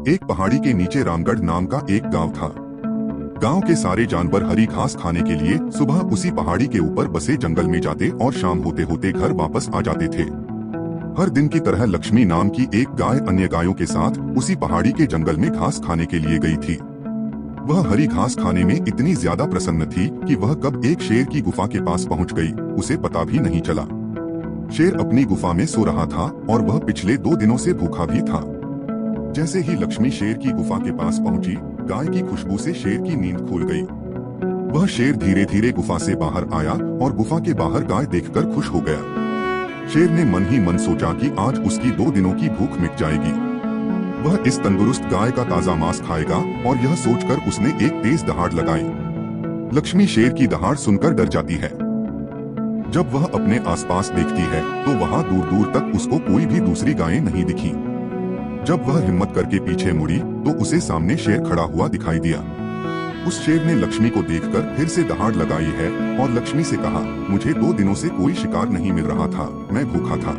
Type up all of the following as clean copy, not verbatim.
एक पहाड़ी के नीचे रामगढ़ नाम का एक गांव था। गांव के सारे जानवर हरी घास खाने के लिए सुबह उसी पहाड़ी के ऊपर बसे जंगल में जाते और शाम होते होते घर वापस आ जाते थे। हर दिन की तरह लक्ष्मी नाम की एक गाय अन्य गायों के साथ उसी पहाड़ी के जंगल में घास खाने के लिए गई थी। वह हरी घास खाने में इतनी ज्यादा प्रसन्न थी कि वह कब एक शेर की गुफा के पास पहुंच गई, उसे पता भी नहीं चला। शेर अपनी गुफा में सो रहा था और वह पिछले 2 दिनों से भूखा भी था। जैसे ही लक्ष्मी शेर की गुफा के पास पहुंची, गाय की खुशबू से शेर की नींद खुल गई। वह शेर धीरे धीरे गुफा से बाहर आया और गुफा के बाहर गाय देखकर खुश हो गया। शेर ने मन ही मन सोचा कि आज उसकी 2 दिनों की भूख मिट जाएगी। वह इस तंदुरुस्त गाय का ताजा मांस खाएगा और यह सोचकर उसने एक तेज दहाड़ लगाई। लक्ष्मी शेर की दहाड़ सुनकर डर जाती है। जब वह अपने आसपास देखती है तो वहाँ दूर दूर तक उसको कोई भी दूसरी गायें नहीं दिखी। जब वह हिम्मत करके पीछे मुड़ी तो उसे सामने शेर खड़ा हुआ दिखाई दिया। उस शेर ने लक्ष्मी को देखकर फिर से दहाड़ लगाई है और लक्ष्मी से कहा, मुझे 2 दिनों से कोई शिकार नहीं मिल रहा था, मैं भूखा था।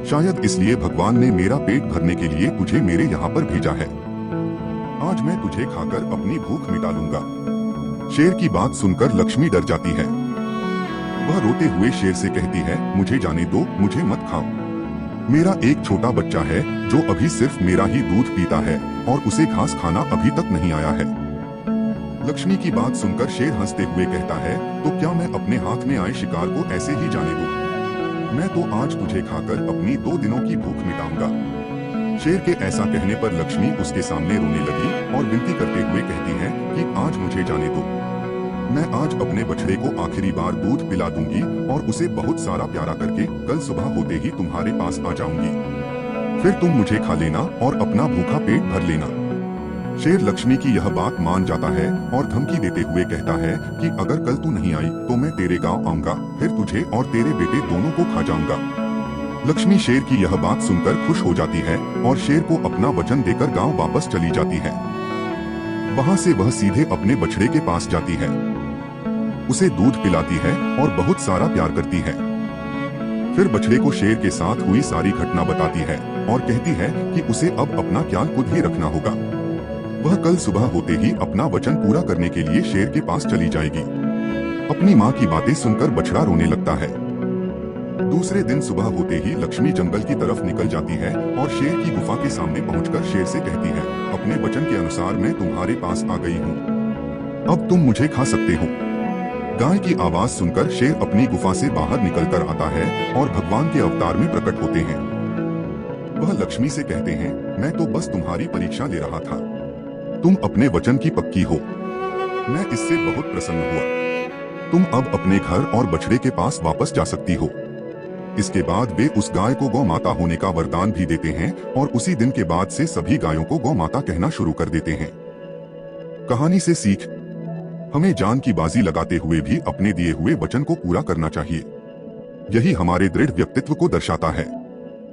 शायद इसलिए भगवान ने मेरा पेट भरने के लिए तुझे मेरे यहाँ पर भेजा है। आज मैं तुझे खाकर अपनी भूख मिटा लूंगा। शेर की बात सुनकर लक्ष्मी डर जाती है। वह रोते हुए शेर से कहती है, मुझे जाने दो, मुझे मत खाओ। मेरा एक छोटा बच्चा है जो अभी सिर्फ मेरा ही दूध पीता है और उसे घास खाना अभी तक नहीं आया है। लक्ष्मी की बात सुनकर शेर हंसते हुए कहता है, तो क्या मैं अपने हाथ में आए शिकार को ऐसे ही जाने दूं? मैं तो आज तुझे खाकर अपनी 2 दिनों की भूख मिटाऊंगा। शेर के ऐसा कहने पर लक्ष्मी उसके सामने रोने लगी और विनती करते हुए कहती है कि आज मुझे जाने दो। मैं आज अपने बछड़े को आखिरी बार दूध पिला दूंगी और उसे बहुत सारा प्यारा करके कल सुबह होते ही तुम्हारे पास आ जाऊंगी। फिर तुम मुझे खा लेना और अपना भूखा पेट भर लेना। शेर लक्ष्मी की यह बात मान जाता है और धमकी देते हुए कहता है कि अगर कल तू नहीं आई तो मैं तेरे गांव आऊंगा, फिर तुझे और तेरे बेटे दोनों को खा जाऊंगा। लक्ष्मी शेर की यह बात सुनकर खुश हो जाती है और शेर को अपना वचन देकर गांव वापस चली जाती है। वहां से वह सीधे अपने बछड़े के पास जाती है, उसे दूध पिलाती है और बहुत सारा प्यार करती है। फिर बछड़े को शेर के साथ हुई सारी घटना बताती है और कहती है कि उसे अब अपना ख्याल खुद ही रखना होगा। वह कल सुबह होते ही अपना वचन पूरा करने के लिए शेर के पास चली जाएगी। अपनी माँ की बातें सुनकर बछड़ा रोने लगता है। दूसरे दिन सुबह होते ही लक्ष्मी जंगल की तरफ निकल जाती है और शेर की गुफा के सामने पहुंचकर शेर से कहती है, अपने वचन के अनुसार मैं तुम्हारे पास आ गई हूँ, अब तुम मुझे खा सकते हो। गाय की आवाज सुनकर शेर अपनी गुफा से बाहर निकलकर आता है और भगवान के अवतार में प्रकट होते हैं। वह लक्ष्मी से कहते हैं, मैं तो बस तुम्हारी परीक्षा ले रहा था, तुम अपने वचन की पक्की हो। मैं इससे बहुत प्रसन्न हुआ। तुम अब अपने घर और बछड़े के पास वापस जा सकती हो। इसके बाद वे उस गाय को गौ माता होने का वरदान भी देते हैं और उसी दिन के बाद से सभी गायों को गौ माता कहना शुरू कर देते हैं। कहानी से सीख, हमें जान की बाजी लगाते हुए भी अपने दिए हुए वचन को पूरा करना चाहिए। यही हमारे दृढ़ व्यक्तित्व को दर्शाता है।